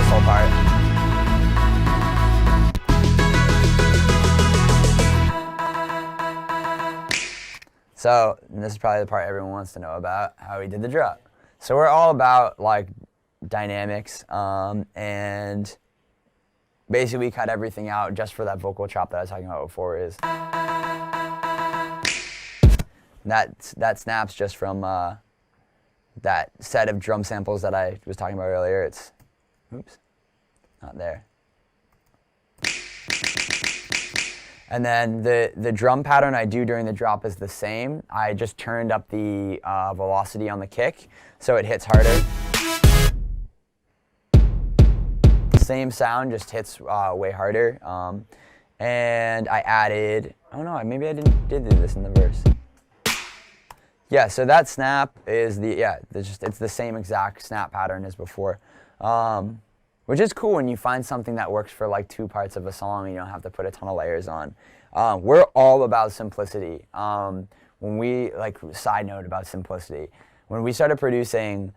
whole part. So this is probably the part everyone wants to know about, how we did the drop. So we're all about like dynamics, and basically we cut everything out just for that vocal chop that I was talking about before. Is that snaps just from that set of drum samples that I was talking about earlier. It's, oops, not there. And then the drum pattern I do during the drop is the same. I just turned up the velocity on the kick so it hits harder. Same sound, just hits way harder. And I added, oh no, maybe I did do this in the verse. Yeah, so that snap is it's the same exact snap pattern as before. Which is cool when you find something that works for like 2 parts of a song and you don't have to put a ton of layers on. We're all about simplicity. When we, like, side note about simplicity, when we started producing,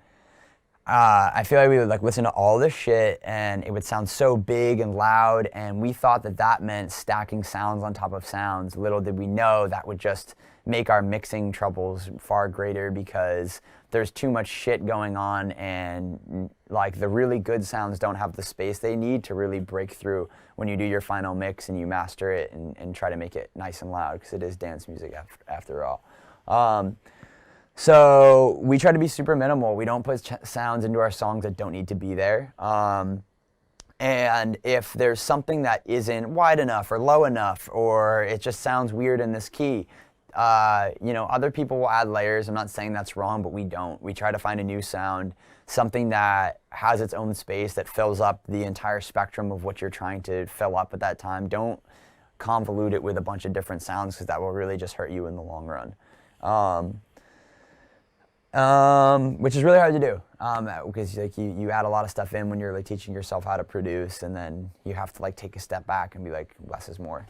I feel like we would like listen to all this shit and it would sound so big and loud, and we thought that that meant stacking sounds on top of sounds. Little did we know that would just make our mixing troubles far greater, because there's too much shit going on, and like the really good sounds don't have the space they need to really break through when you do your final mix and you master it and try to make it nice and loud, because it is dance music after all. So we try to be super minimal. We don't put sounds into our songs that don't need to be there. And if there's something that isn't wide enough or low enough, or it just sounds weird in this key, you know, other people will add layers. I'm not saying that's wrong, but we don't. We try to find a new sound, something that has its own space, that fills up the entire spectrum of what you're trying to fill up at that time. Don't convolute it with a bunch of different sounds, because that will really just hurt you in the long run. Which is really hard to do, because like you add a lot of stuff in when you're like teaching yourself how to produce, and then you have to like take a step back and be like, less is more.